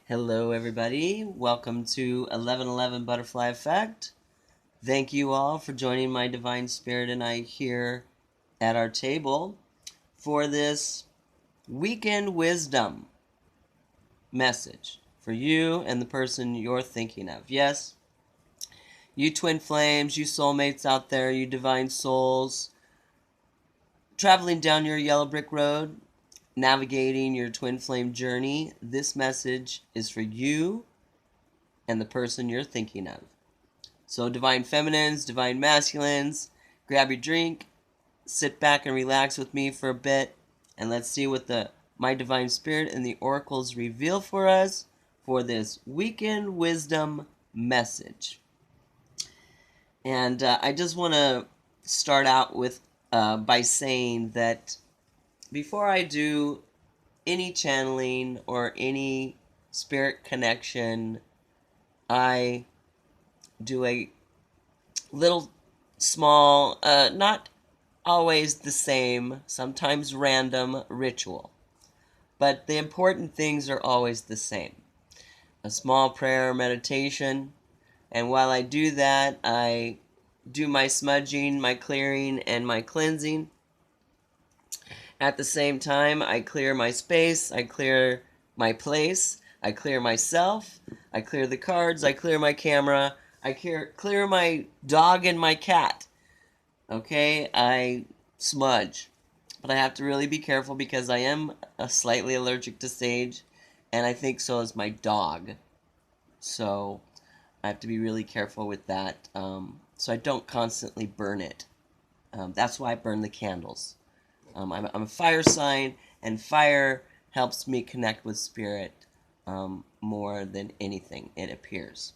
Hello, everybody. Welcome to 1111 Butterfly Effect. Thank you all for joining my Divine Spirit and I here at our table for this weekend wisdom message for you and the person you're thinking of. Yes, you twin flames, you soulmates out there, you divine souls, traveling down your yellow brick road, navigating your twin flame journey. This message is for you and the person you're thinking of. So divine feminines, divine masculines, grab your drink, sit back and relax with me for a bit, and let's see what my divine spirit and the oracles reveal for us for this weekend wisdom message. And I just want to start out with by saying that before I do any channeling or any spirit connection, I do a little small, not always the same, sometimes random ritual. But the important things are always the same. A small prayer meditation, and while I do that, I do my smudging, my clearing, and my cleansing. At the same time, I clear my space, I clear my place, I clear myself, I clear the cards, I clear my camera, I clear my dog and my cat. Okay, I smudge. But I have to really be careful because I am slightly allergic to sage, and I think so is my dog. So I have to be really careful with that, so I don't constantly burn it. That's why I burn the candles. I'm a fire sign, and fire helps me connect with spirit more than anything, it appears.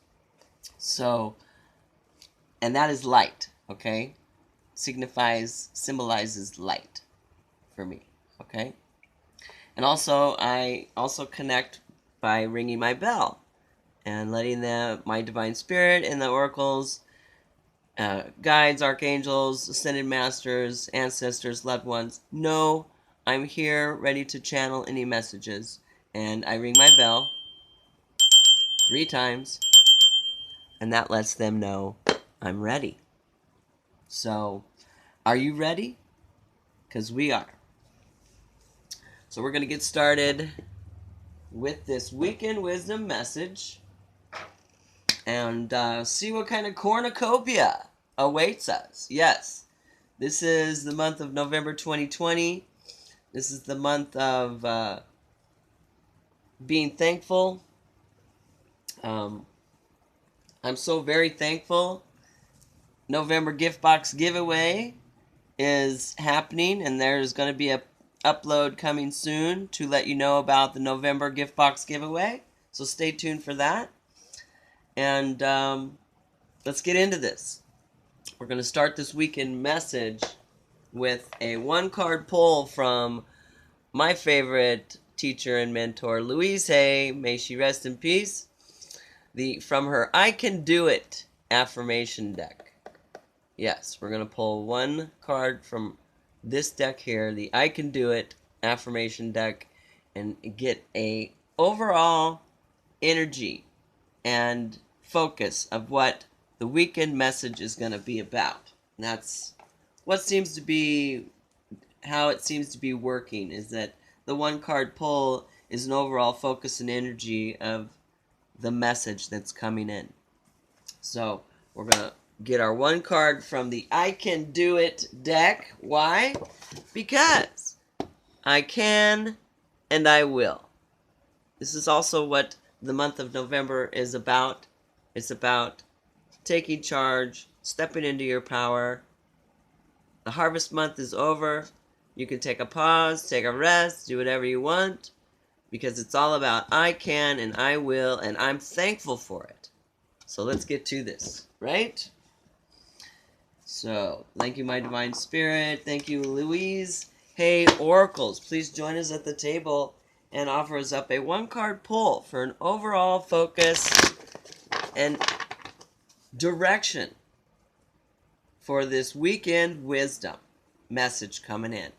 So, and that is light, okay? Symbolizes light for me, okay? And also, I also connect by ringing my bell and letting my divine spirit and the oracles, guides, archangels, ascended masters, ancestors, loved ones know I'm here ready to channel any messages. And I ring my bell 3 times, and that lets them know I'm ready. So, are you ready? Because we are. So we're going to get started with this weekend wisdom message and see what kind of cornucopia awaits us. Yes, this is the month of November 2020. This is the month of being thankful. I'm so very thankful. November gift box giveaway is happening, and there's going to be a upload coming soon to let you know about the November gift box giveaway. So stay tuned for that. And let's get into this. We're going to start this weekend message with a 1-card pull from my favorite teacher and mentor, Louise. May she rest in peace. From her I Can Do It affirmation deck. Yes, we're going to pull 1 card from this deck here, the I Can Do It affirmation deck, and get a overall energy and focus of what the weekend message is going to be about. And that's what seems to be, how it seems to be working, is that the 1-card pull is an overall focus and energy of the message that's coming in. So we're going to get our 1 card from the I Can Do It deck. Why? Because I can and I will. This is also what the month of November is about. It's about taking charge, stepping into your power. The harvest month is over. You can take a pause, take a rest, do whatever you want, because it's all about I can and I will, and I'm thankful for it. So let's get to this, right? So, thank you, my divine spirit. Thank you, Louise. Hey, oracles, please join us at the table and offer us up a 1-card pull for an overall focus and direction for this weekend wisdom message coming in.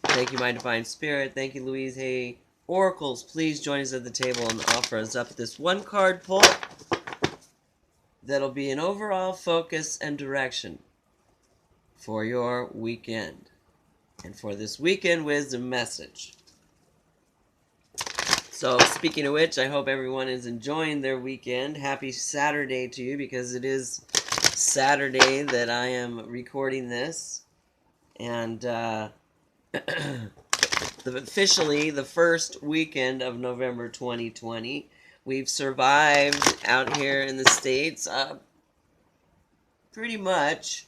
Thank you, my divine spirit. Thank you, Louise. Hey, oracles, please join us at the table and offer us up this one card pull that'll be an overall focus and direction for your weekend and for this weekend wisdom message. So, speaking of which, I hope everyone is enjoying their weekend. Happy Saturday to you, because it is Saturday that I am recording this. And officially the first weekend of November 2020. We've survived out here in the States pretty much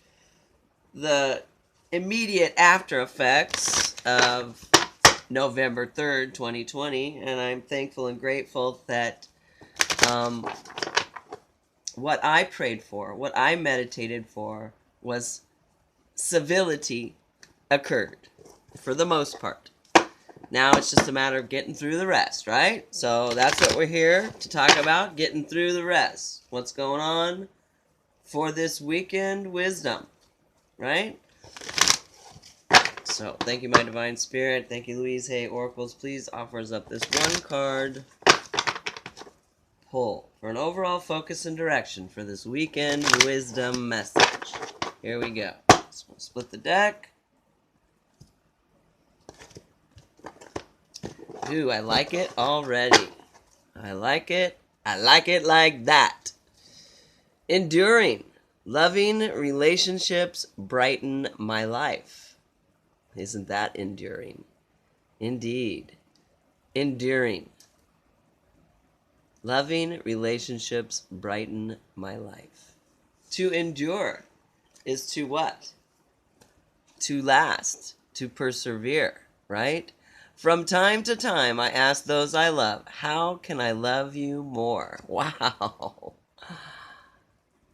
the immediate after effects of November 3rd, 2020, and I'm thankful and grateful that what I prayed for, what I meditated for, was civility occurred, for the most part. Now it's just a matter of getting through the rest, right? So that's what we're here to talk about, getting through the rest. What's going on for this weekend wisdom, right? So thank you, my divine spirit. Thank you, Louise. Hey, oracles, please offer us up this one card pull for an overall focus and direction for this weekend wisdom message. Here we go. So we'll split the deck. Ooh, I like it already. I like it. I like it like that. Enduring. Loving relationships brighten my life. Isn't that enduring? Indeed. Enduring. Loving relationships brighten my life. To endure is to what? To last. To persevere, right? From time to time, I ask those I love, how can I love you more? Wow.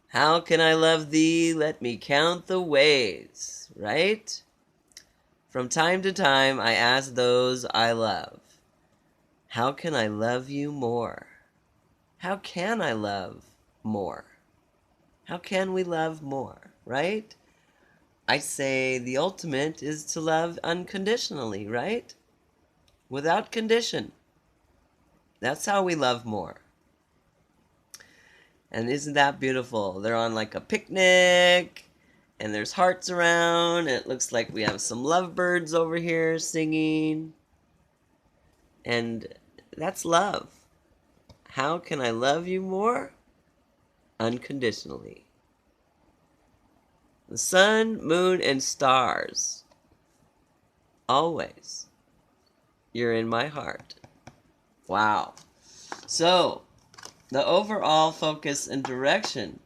How can I love thee? Let me count the ways, right? From time to time, I ask those I love, how can I love you more? How can I love more? How can we love more, right? I say the ultimate is to love unconditionally, right? Without condition. That's how we love more. And isn't that beautiful? They're on like a picnic, and there's hearts around, and it looks like we have some lovebirds over here singing. And that's love. How can I love you more? Unconditionally. The sun, moon, and stars. Always. You're in my heart. Wow. So, the overall focus and direction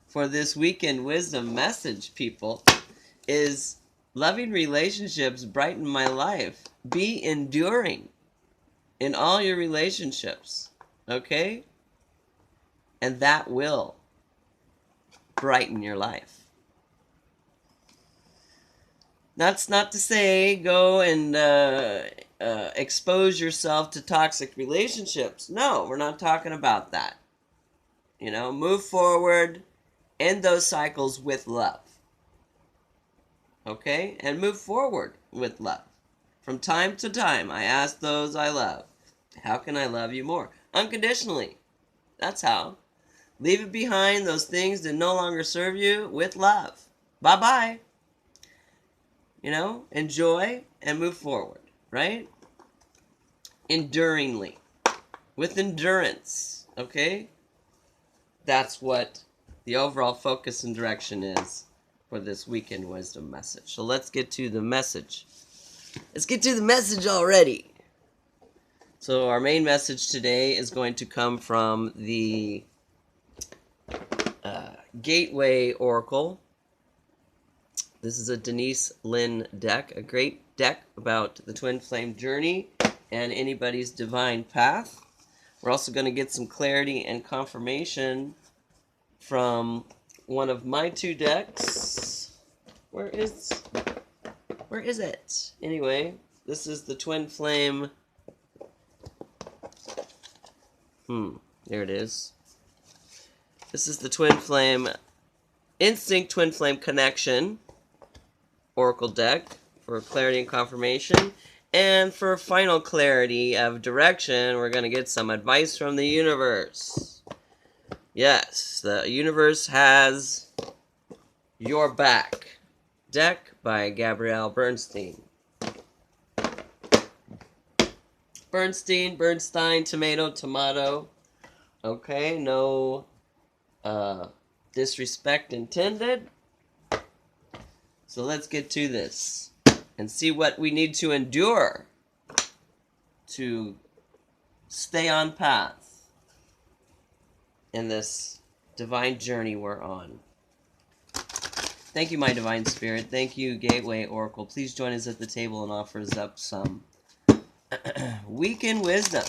for this weekend wisdom message, people, is loving relationships brighten my life. Be enduring in all your relationships, okay? And that will brighten your life. That's not to say go and expose yourself to toxic relationships. No, we're not talking about that. You know, move forward, end those cycles with love. Okay? And move forward with love. From time to time, I ask those I love, how can I love you more? Unconditionally. That's how. Leave it behind, those things that no longer serve you, with love. Bye-bye. You know, enjoy and move forward, right? Enduringly. With endurance, okay? That's what the overall focus and direction is for this weekend wisdom message. So let's get to the message. Let's get to the message already. So our main message today is going to come from the Gateway Oracle. This is a Denise Linn deck, a great deck about the twin flame journey and anybody's divine path. We're also going to get some clarity and confirmation from one of my two decks. Where is it? Anyway, this is the twin flame. There it is. This is the twin flame instinct twin flame connection Oracle deck for clarity and confirmation. And for final clarity of direction, we're going to get some advice from the universe. Yes, the universe has your back. Deck by Gabrielle Bernstein. Bernstein, tomato. Okay, no disrespect intended. So let's get to this and see what we need to endure to stay on path in this divine journey we're on. Thank you, my divine spirit. Thank you, Gateway Oracle. Please join us at the table and offer us up some weekend wisdom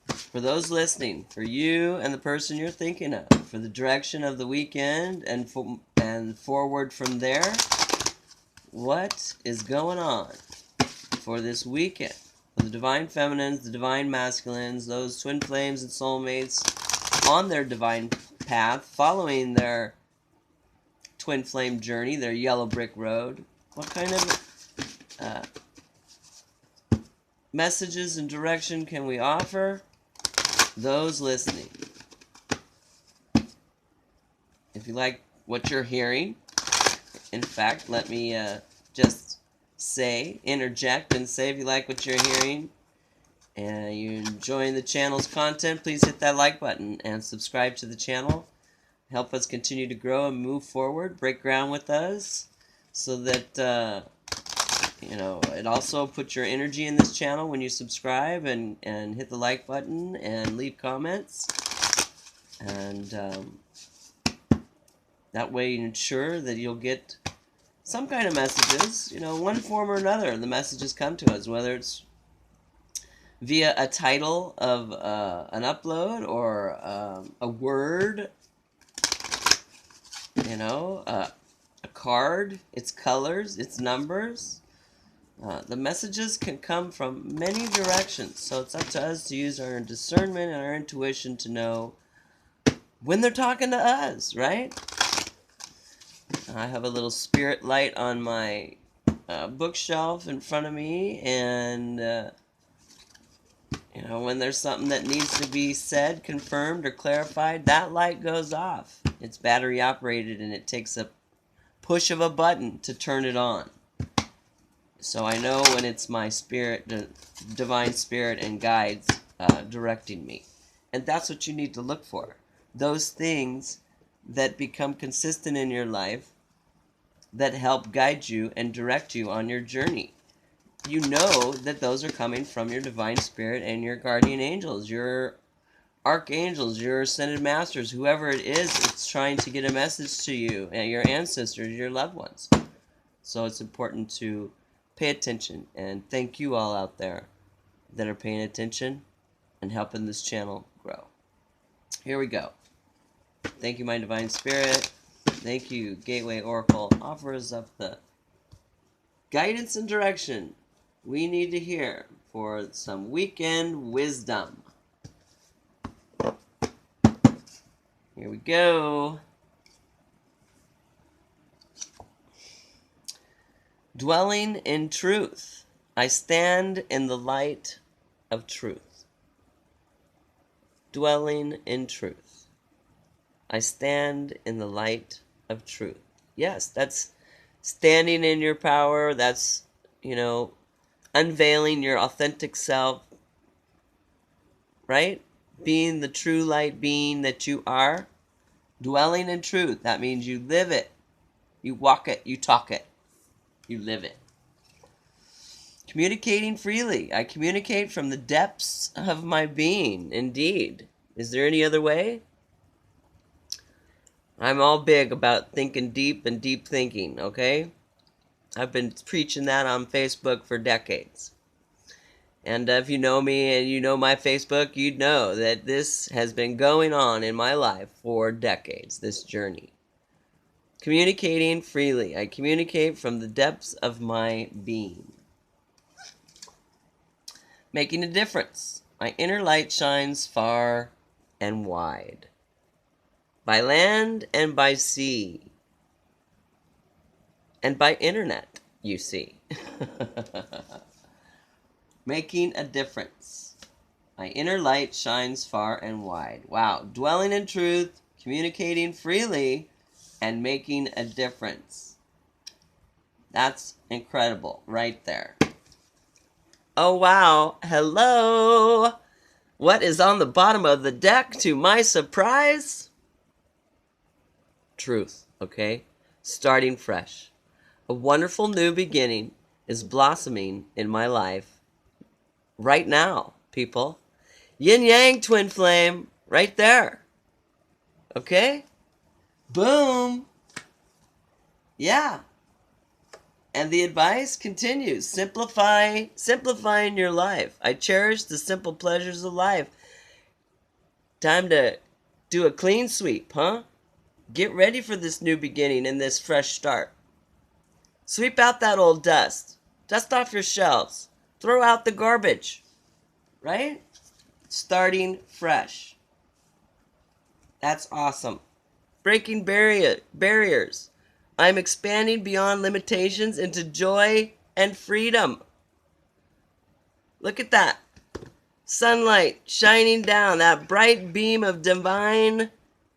for those listening, for you and the person you're thinking of, for the direction of the weekend and forward from there. What is going on for this weekend? For the divine feminines, the divine masculines, those twin flames and soulmates on their divine path, following their twin flame journey, their yellow brick road. What kind of messages and direction can we offer those listening? If you like what you're hearing, in fact, let me just interject and say, if you like what you're hearing and you're enjoying the channel's content, please hit that like button and subscribe to the channel. Help us continue to grow and move forward, break ground with us, so that, it also puts your energy in this channel when you subscribe and hit the like button and leave comments. And that way you ensure that you'll get some kind of messages, one form or another. The messages come to us, whether it's via a title of an upload or a word, a card, its colors, its numbers. The messages can come from many directions, so it's up to us to use our discernment and our intuition to know when they're talking to us, right? I have a little spirit light on my bookshelf in front of me, and when there's something that needs to be said, confirmed, or clarified, that light goes off. It's battery operated, and it takes a push of a button to turn it on. So I know when it's my spirit, divine spirit and guides directing me. And that's what you need to look for. Those things that become consistent in your life that help guide you and direct you on your journey. You know that those are coming from your divine spirit and your guardian angels, your archangels, your ascended masters, whoever it is, it's trying to get a message to you and your ancestors, your loved ones. So it's important to pay attention, and thank you all out there that are paying attention and helping this channel grow. Here we go. Thank you, my divine spirit. Thank you, Gateway Oracle. Offer us up the guidance and direction we need to hear for some weekend wisdom. Here we go. Dwelling in truth. I stand in the light of truth. Dwelling in truth. I stand in the light of truth. Yes, that's standing in your power. That's, unveiling your authentic self. Right? Being the true light being that you are. Dwelling in truth. That means you live it. You walk it. You talk it. You live it. Communicating freely. I communicate from the depths of my being. Indeed. Is there any other way? I'm all big about thinking deep and deep thinking, okay? I've been preaching that on Facebook for decades. And if you know me and you know my Facebook, you'd know that this has been going on in my life for decades, this journey. Communicating freely. I communicate from the depths of my being. Making a difference. My inner light shines far and wide. By land and by sea. And by internet, you see. Making a difference. My inner light shines far and wide. Wow. Dwelling in truth, communicating freely, and making a difference. That's incredible right there. Oh, wow. Hello. What is on the bottom of the deck to my surprise? Truth, okay? Starting fresh. A wonderful new beginning is blossoming in my life right now, people. Yin yang twin flame right there. Okay? Boom. Yeah. And the advice continues. Simplifying your life. I cherish the simple pleasures of life. Time to do a clean sweep, huh? Get ready for this new beginning and this fresh start. Sweep out that old dust. Dust off your shelves. Throw out the garbage. Right? Starting fresh. That's awesome. Breaking barriers. I'm expanding beyond limitations into joy and freedom. Look at that. Sunlight shining down, that bright beam of divine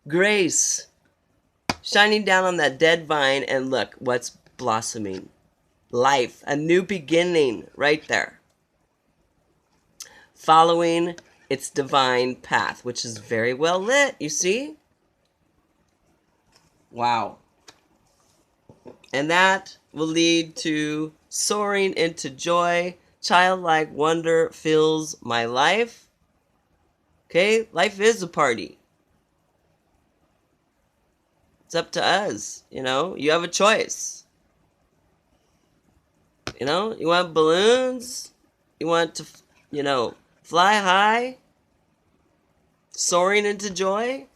grace shining down on that dead vine, and look what's blossoming. Life, a new beginning right there. Following its divine path, which is very well lit, you see? Wow. And that will lead to soaring into joy. Childlike wonder fills my life. Okay? Life is a party. It's up to us. You know? You have a choice. You know? You want balloons? You want to, you know, fly high? Soaring into joy?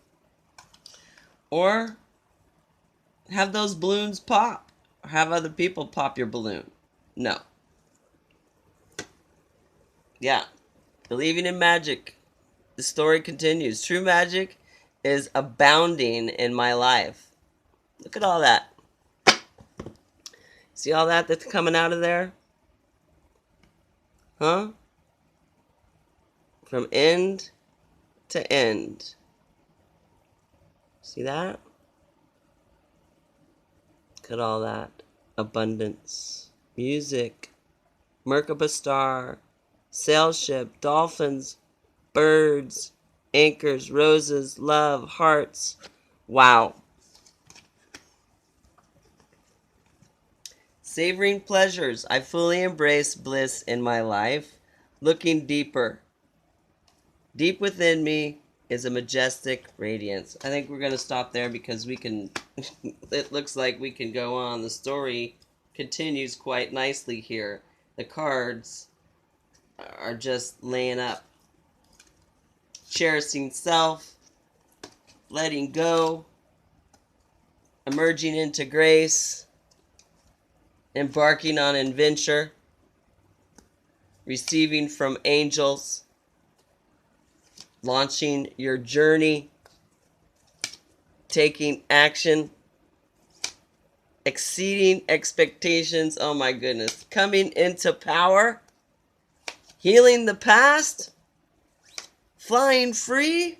Or have those balloons pop? Or have other people pop your balloon? No. Yeah. Believing in magic. The story continues. True magic is abounding in my life. Look at all that. See all that that's coming out of there? Huh? From end to end. See that? Look at all that. Abundance. Music. Merkaba star. Sail ship. Dolphins. Birds. Anchors. Roses. Love. Hearts. Wow. Savoring pleasures. I fully embrace bliss in my life. Looking deeper. Deep within me is a majestic radiance. I think we're going to stop there because we can, it looks like we can go on. The story continues quite nicely here. The cards are just laying up. Cherishing self, letting go, emerging into grace, embarking on adventure, receiving from angels, launching your journey, taking action, exceeding expectations, oh my goodness, coming into power, healing the past, flying free,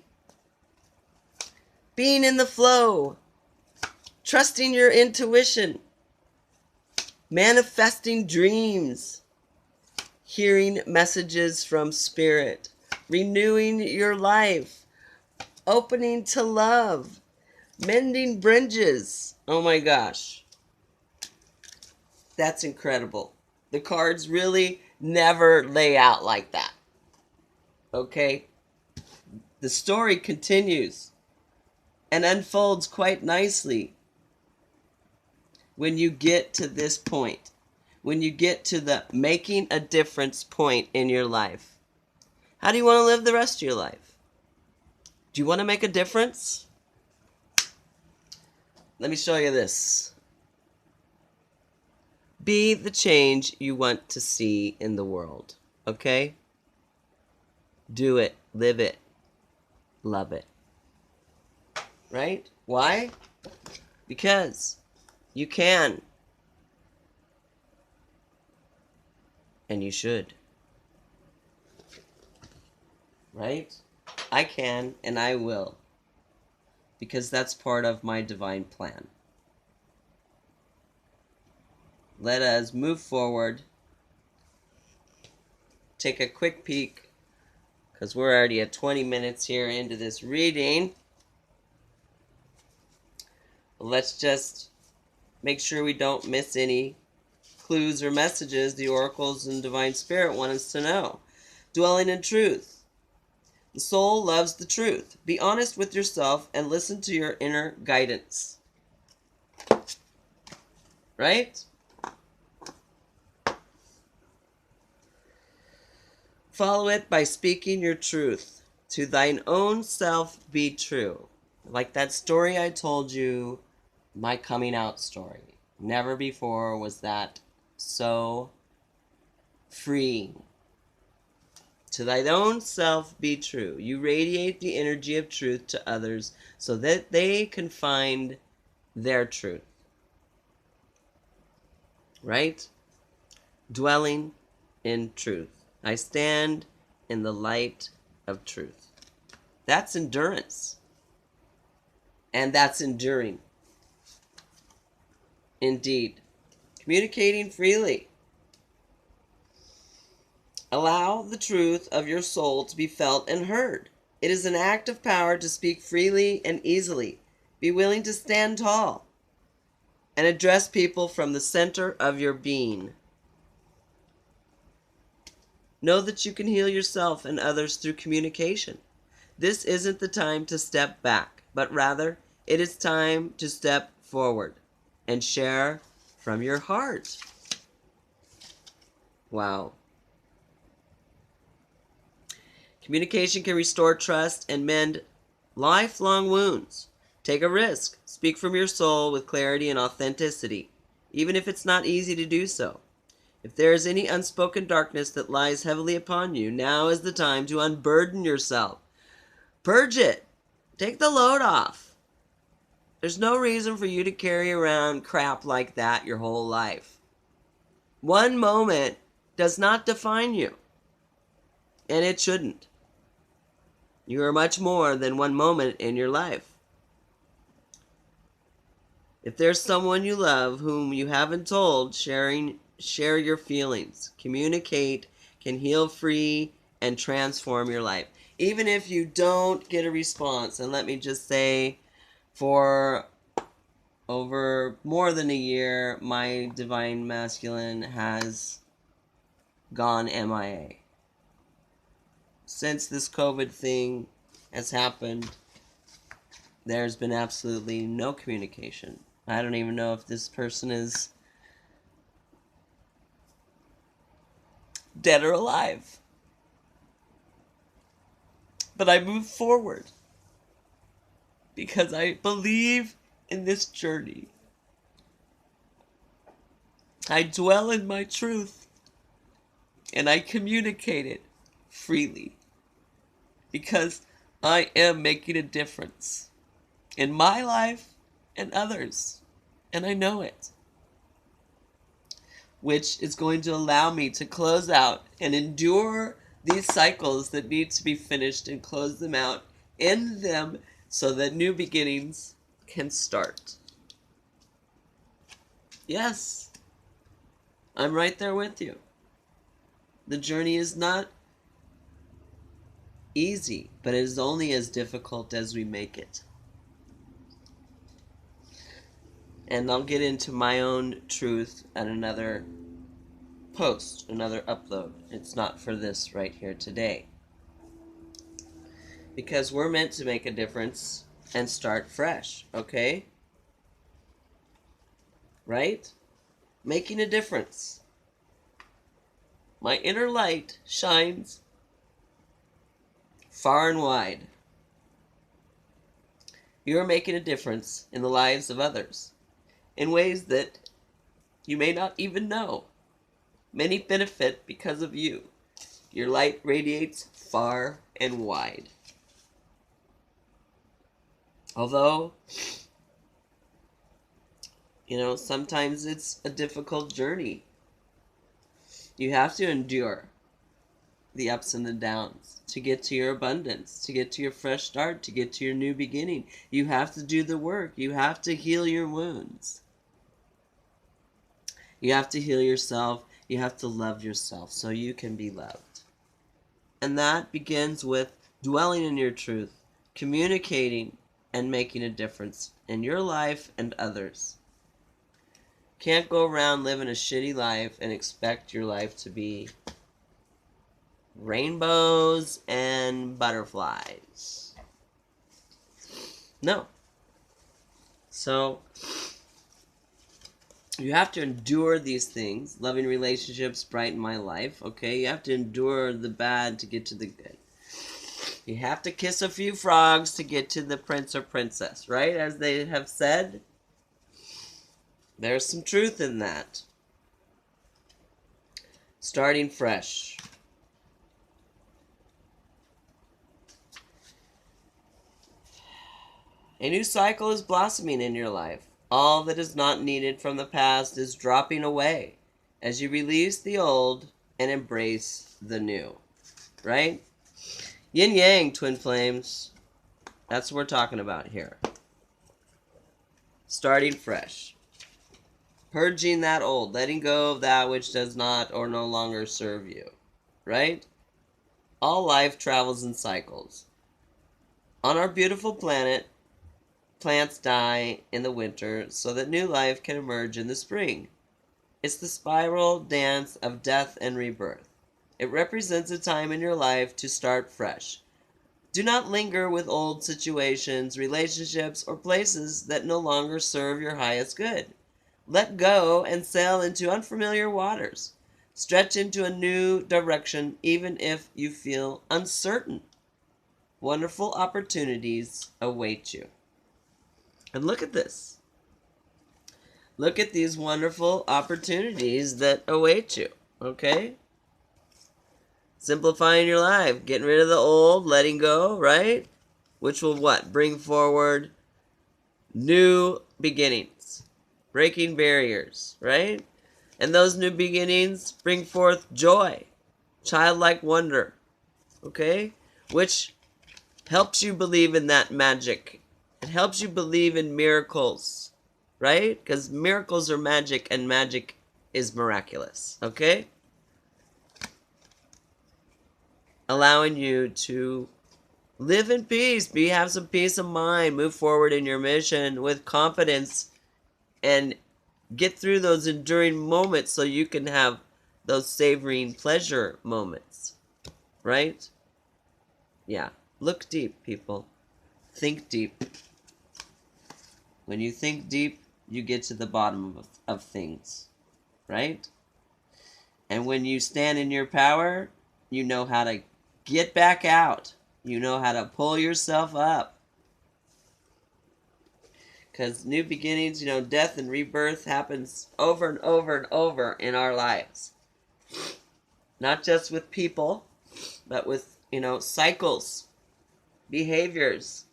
being in the flow, trusting your intuition, manifesting dreams, hearing messages from spirit, renewing your life, opening to love, mending bridges. Oh my gosh. That's incredible. The cards really never lay out like that. Okay? The story continues and unfolds quite nicely when you get to this point. When you get to the making a difference point in your life. How do you want to live the rest of your life? Do you want to make a difference? Let me show you this. Be the change you want to see in the world. Okay? Do it. Live it. Love it. Right? Why? Because you can. And you should. right? I can and I will, because that's part of my divine plan. Let us move forward. Take a quick peek, because we're already at 20 minutes here into this reading. Let's just make sure we don't miss any clues or messages the oracles and divine spirit want us to know. Dwelling in truth. The soul loves the truth. Be honest with yourself and listen to your inner guidance. Right? Follow it by speaking your truth. To thine own self be true. Like that story I told you, my coming out story. Never before was that so freeing. To thine own self be true. You radiate the energy of truth to others so that they can find their truth. Right? Dwelling in truth. I stand in the light of truth. That's endurance. And that's enduring. Indeed. Communicating freely. Allow the truth of your soul to be felt and heard. It is an act of power to speak freely and easily. Be willing to stand tall and address people from the center of your being. Know that you can heal yourself and others through communication. This isn't the time to step back, but rather it is time to step forward and share from your heart. Wow. Communication can restore trust and mend lifelong wounds. Take a risk. Speak from your soul with clarity and authenticity, even if it's not easy to do so. If there is any unspoken darkness that lies heavily upon you, now is the time to unburden yourself. Purge it. Take the load off. There's no reason for you to carry around crap like that your whole life. One moment does not define you, and it shouldn't. You are much more than one moment in your life. If there's someone you love whom you haven't told, share your feelings. Communicate can heal, free, and transform your life. Even if you don't get a response, and let me just say, for over more than a year, my divine masculine has gone MIA. Since this COVID thing has happened, there's been absolutely no communication. I don't even know if this person is dead or alive. But I move forward because I believe in this journey. I dwell in my truth and I communicate it freely because I am making a difference in my life and others, and I know it, which is going to allow me to close out and endure these cycles that need to be finished and close them out, end them, so that new beginnings can start. Yes, I'm right there with you. The journey is not easy, but it is only as difficult as we make it. And I'll get into my own truth at another post, another upload. It's not for this right here today. Because we're meant to make a difference and start fresh, okay? Right? Making a difference. My inner light shines far and wide. You are making a difference in the lives of others in ways that you may not even know. Many benefit because of you. Your light radiates far and wide. Although, sometimes it's a difficult journey. You have to endure. the ups and the downs, to get to your abundance, to get to your fresh start, to get to your new beginning. You have to do the work. You have to heal your wounds. You have to heal yourself. You have to love yourself so you can be loved. And that begins with dwelling in your truth, communicating, and making a difference in your life and others. Can't go around living a shitty life and expect your life to be rainbows and butterflies. No. So, you have to endure these things. Loving relationships brighten my life, okay? You have to endure the bad to get to the good. You have to kiss a few frogs to get to the prince or princess, right? As they have said. There's some truth in that. Starting fresh. A new cycle is blossoming in your life. All that is not needed from the past is dropping away as you release the old and embrace the new. Right? Yin Yang, twin flames. That's what we're talking about here. Starting fresh. Purging that old. Letting go of that which does not or no longer serve you. Right? All life travels in cycles. On our beautiful planet, plants die in the winter so that new life can emerge in the spring. It's the spiral dance of death and rebirth. It represents a time in your life to start fresh. Do not linger with old situations, relationships, or places that no longer serve your highest good. Let go and sail into unfamiliar waters. Stretch into a new direction even if you feel uncertain. Wonderful opportunities await you. And look at this. Look at these wonderful opportunities that await you, okay? Simplifying your life, getting rid of the old, letting go, right? Which will what? Bring forward new beginnings, breaking barriers, right? And those new beginnings bring forth joy, childlike wonder, okay? Which helps you believe in that magic. It helps you believe in miracles, right? Because miracles are magic and magic is miraculous, okay? Allowing you to live in peace, have some peace of mind, move forward in your mission with confidence, and get through those enduring moments so you can have those savoring pleasure moments, right? Yeah. Look deep, people. Think deep. When you think deep, you get to the bottom of things, right? And when you stand in your power, you know how to get back out. You know how to pull yourself up. Because new beginnings, death and rebirth happens over and over and over in our lives. Not just with people, but with, cycles, behaviors,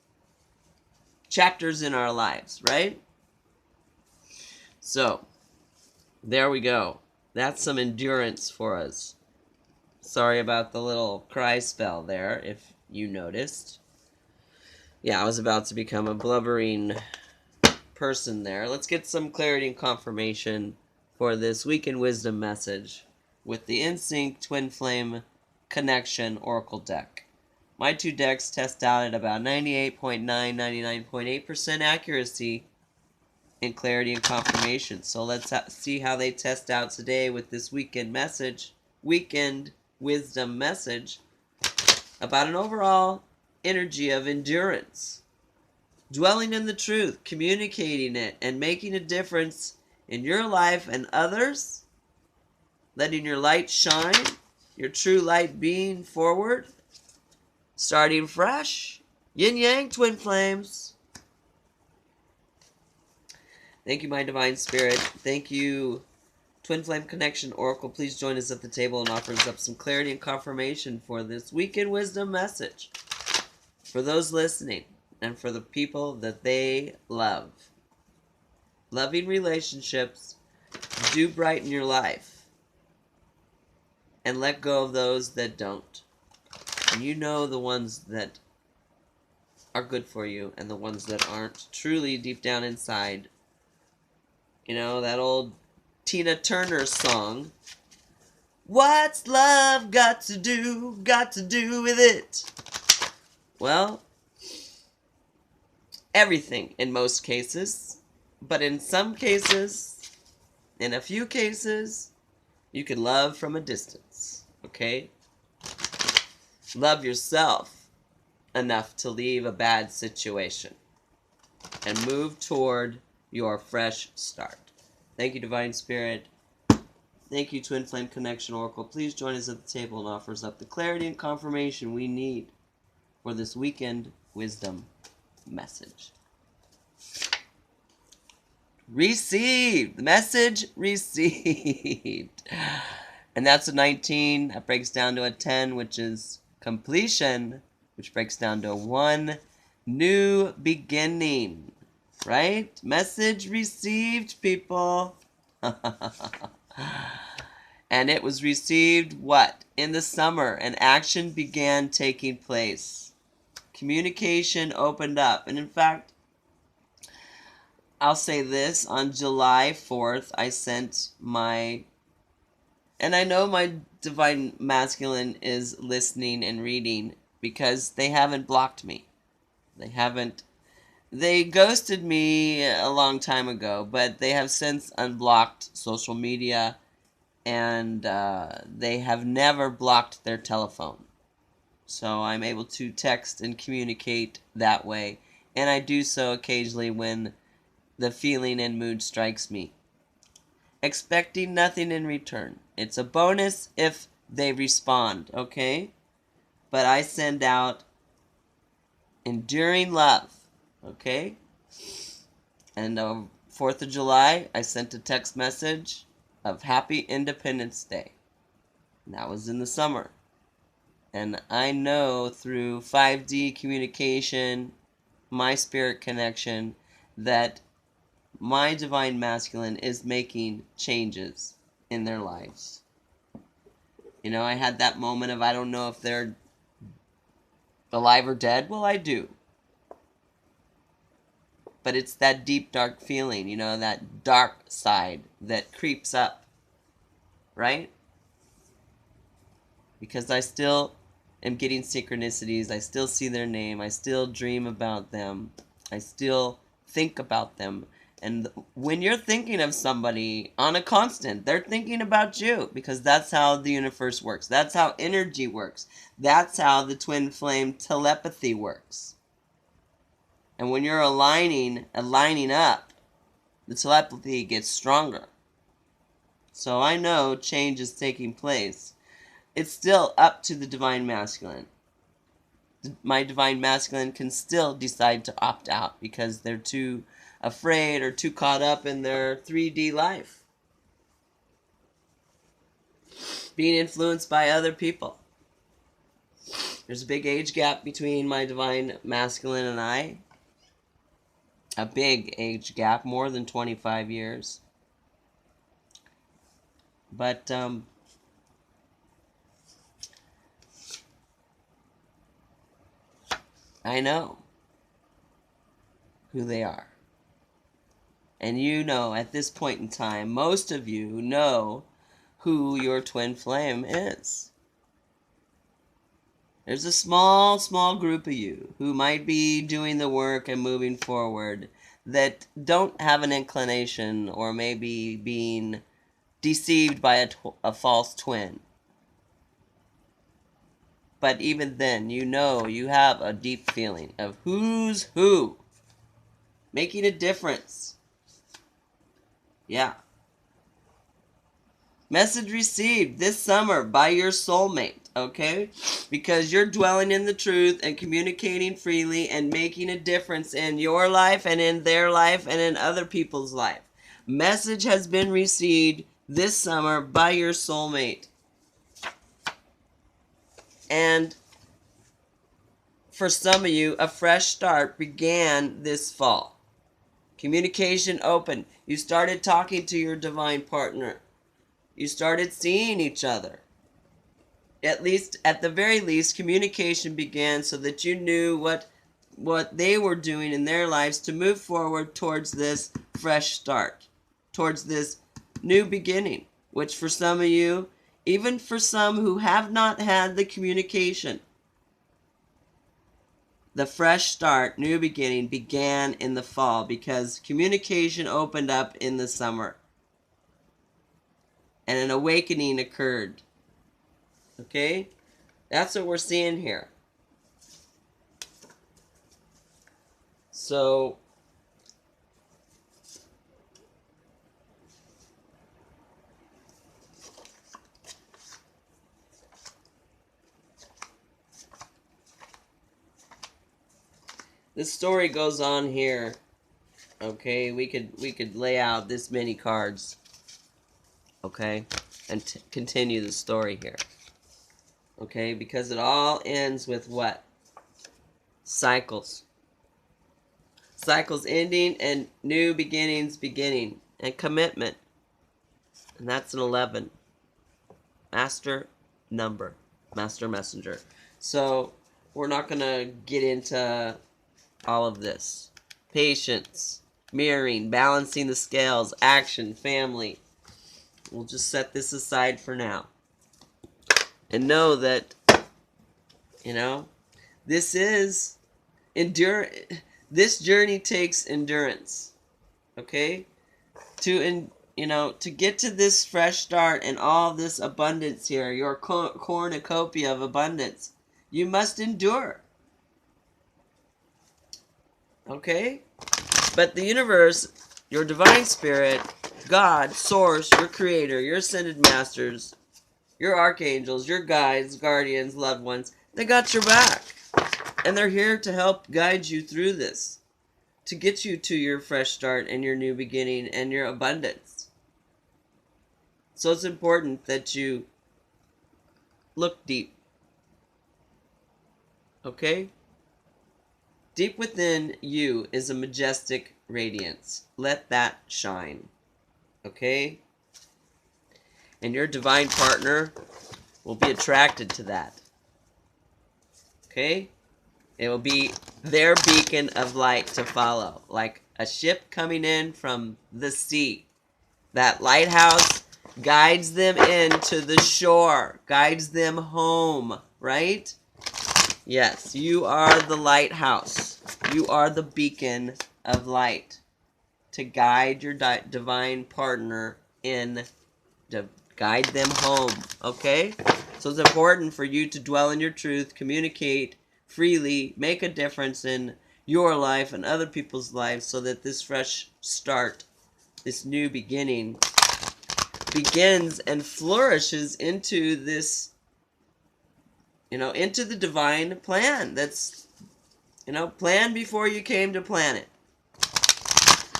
chapters in our lives, right? So, there we go. That's some endurance for us. Sorry about the little cry spell there, if you noticed. Yeah, I was about to become a blubbering person there. Let's get some clarity and confirmation for this Week in Wisdom message with the InSync Twin Flame Connection Oracle deck. My two decks test out at about 98.9, 99.8% accuracy in clarity and confirmation. So let's see how they test out today with this weekend wisdom message about an overall energy of endurance, dwelling in the truth, communicating it, and making a difference in your life and others, letting your light shine, your true light being forward, starting fresh. Yin Yang, twin flames. Thank you, my divine spirit. Thank you, Twin Flame Connection Oracle. Please join us at the table and offer us up some clarity and confirmation for this weekend wisdom message. For those listening and for the people that they love. Loving relationships do brighten your life. and let go of those that don't. And you know the ones that are good for you and the ones that aren't, truly deep down inside. You know, that old Tina Turner song, "What's love got to do with it?" Well, everything in most cases. But in some cases, in a few cases, you can love from a distance, okay? Love yourself enough to leave a bad situation and move toward your fresh start. Thank you, Divine Spirit. Thank you, Twin Flame Connection Oracle. Please join us at the table and offer us up the clarity and confirmation we need for this weekend wisdom message. Received. Message received. And that's a 19. That breaks down to a 10, which is completion, which breaks down to 1, new beginning. Right? Message received, people. And it was received what? In the summer, and action began taking place. Communication opened up. And in fact, I'll say this, on July 4th, I sent my, and I know my Divine Masculine is listening and reading because they haven't blocked me. They ghosted me a long time ago, but they have since unblocked social media, and they have never blocked their telephone. So I'm able to text and communicate that way, and I do so occasionally when the feeling and mood strikes me. Expecting nothing in return. It's a bonus if they respond, okay? But I send out enduring love, okay? And on 4th of July, I sent a text message of Happy Independence Day. And that was in the summer. And I know through 5D communication, my spirit connection, that my Divine Masculine is making changes in their lives. You know, I had that moment of, I don't know if they're alive or dead. Well, I do. But it's that deep, dark feeling, you know, that dark side that creeps up. Right? Because I still am getting synchronicities. I still see their name. I still dream about them. I still think about them. And when you're thinking of somebody on a constant, they're thinking about you, because that's how the universe works. That's how energy works. That's how the twin flame telepathy works. And when you're aligning up, the telepathy gets stronger. So I know change is taking place. It's still up to the Divine Masculine. My Divine Masculine can still decide to opt out because they're too afraid or too caught up in their 3D life, being influenced by other people. There's a big age gap between my Divine Masculine and I. A big age gap, more than 25 years. But I know who they are. And you know, at this point in time, most of you know who your twin flame is. There's a small group of you who might be doing the work and moving forward that don't have an inclination, or maybe being deceived by a false twin. But even then, you know, you have a deep feeling of who's who, making a difference. Yeah. Message received this summer by your soulmate, okay? Because you're dwelling in the truth and communicating freely and making a difference in your life and in their life and in other people's life. Message has been received this summer by your soulmate. And for some of you, a fresh start began this fall. Communication opened. You started talking to your divine partner. You started seeing each other. at least, at the very least, communication began so that you knew what they were doing in their lives to move forward towards this fresh start, towards this new beginning, which for some of you, even for some who have not had the communication, the fresh start, new beginning began in the fall because communication opened up in the summer and an awakening occurred. Okay? That's what we're seeing here. So, this story goes on here. Okay, we could lay out this many cards. Okay, and continue the story here. Okay, because it all ends with what? Cycles. Cycles ending and new beginnings beginning. And commitment. And that's an 11. Master number. Master messenger. So, we're not going to get into all of this. Patience. Mirroring. Balancing the scales. Action. Family. We'll just set this aside for now. And know that, this is this journey takes endurance. Okay? To get to this fresh start and all this abundance here, your cornucopia of abundance, you must endure. Okay? But the universe, your divine spirit, God, source, your creator, your ascended masters, your archangels, your guides, guardians, loved ones, they got your back. And they're here to help guide you through this, to get you to your fresh start and your new beginning and your abundance. So it's important that you look deep. Okay? Deep within you is a majestic radiance. Let that shine. Okay? And your divine partner will be attracted to that. Okay? It will be their beacon of light to follow. Like a ship coming in from the sea. That lighthouse guides them into the shore. Guides them home. Right? Yes, you are the lighthouse. You are the beacon of light to guide your divine partner in, to guide them home. Okay? So it's important for you to dwell in your truth, communicate freely, make a difference in your life and other people's lives so that this fresh start, this new beginning, begins and flourishes into this, into the divine plan that's, planned before you came to planet.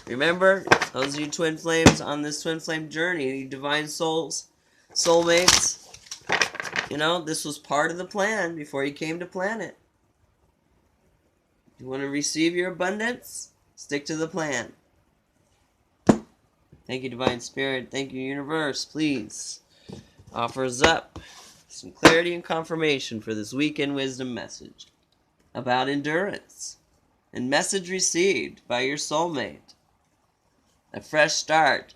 Remember, those of you twin flames on this twin flame journey, divine souls, soulmates, this was part of the plan before you came to planet. You want to receive your abundance? Stick to the plan. Thank you, Divine Spirit. Thank you, Universe. Please offer us up some clarity and confirmation for this weekend wisdom message about endurance and message received by your soulmate. A fresh start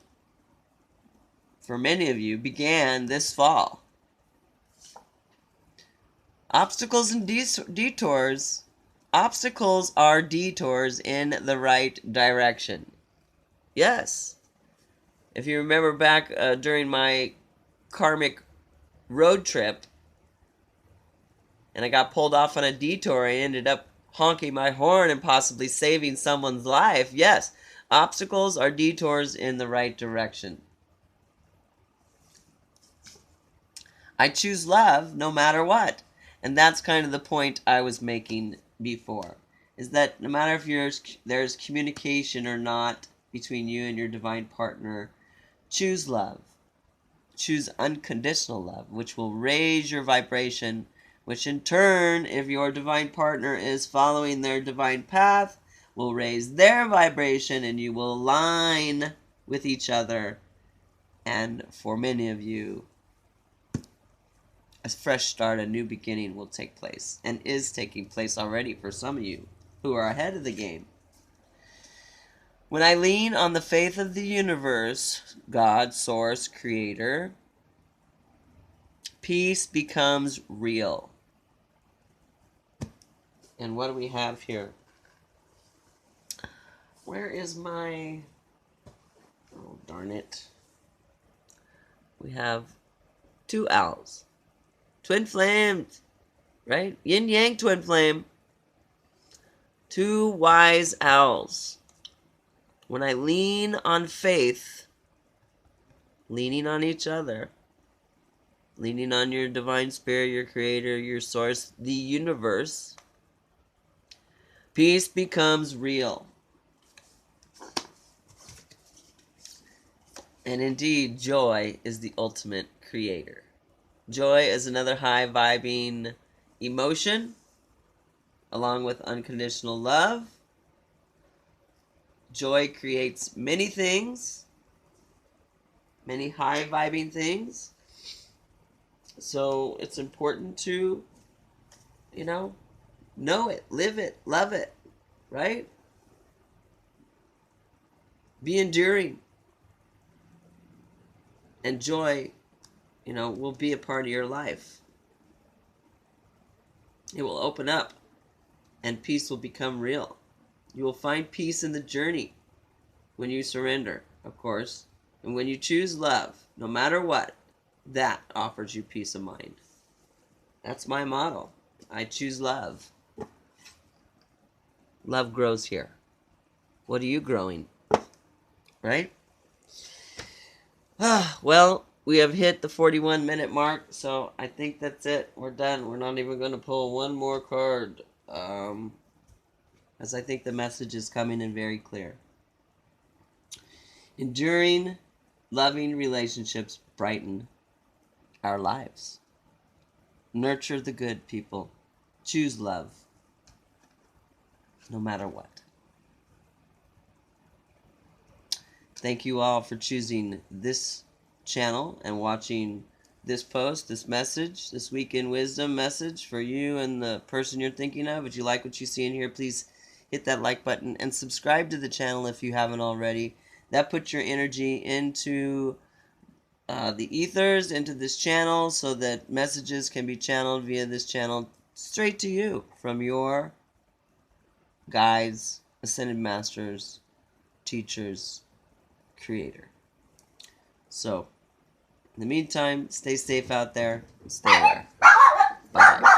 for many of you began this fall. Obstacles and detours. Obstacles are detours in the right direction. Yes. If you remember back during my karmic road trip, and I got pulled off on a detour, I ended up honking my horn and possibly saving someone's life. Yes, obstacles are detours in the right direction. I choose love no matter what. And that's kind of the point I was making before. Is that no matter if there's communication or not between you and your divine partner, choose love. Choose unconditional love, which will raise your vibration, which in turn, if your divine partner is following their divine path, will raise their vibration and you will align with each other. And for many of you, A fresh start, a new beginning will take place, and is taking place already for some of you who are ahead of the game. When I lean on the faith of the universe, God, Source, Creator, peace becomes real. And what do we have here? Where is my... Oh, darn it. We have 2 owls. Twin flames, right? Yin yang twin flame. 2 wise owls. When I lean on faith, leaning on each other, leaning on your divine spirit, your creator, your source, the universe, peace becomes real. And indeed, joy is the ultimate creator. Joy is another high vibing emotion, along with unconditional love. Joy creates many things, many high vibing things. So it's important to, know it, live it, love it, right? Be enduring. And joy, will be a part of your life. It will open up and peace will become real. You will find peace in the journey when you surrender, of course. And when you choose love, no matter what, that offers you peace of mind. That's my motto. I choose love. Love grows here. What are you growing? Right? Well, we have hit the 41-minute mark, so I think that's it. We're done. We're not even going to pull one more card, as I think the message is coming in very clear. Enduring, loving relationships brighten our lives. Nurture the good, people. Choose love, no matter what. Thank you all for choosing this channel and watching this post, this message, this Week in Wisdom message for you and the person you're thinking of. If you like what you see in here, please hit that like button and subscribe to the channel if you haven't already. That puts your energy into the ethers, into this channel, so that messages can be channeled via this channel straight to you from your guides, ascended masters, teachers, creator. So, in the meantime, stay safe out there and stay aware. Bye-bye.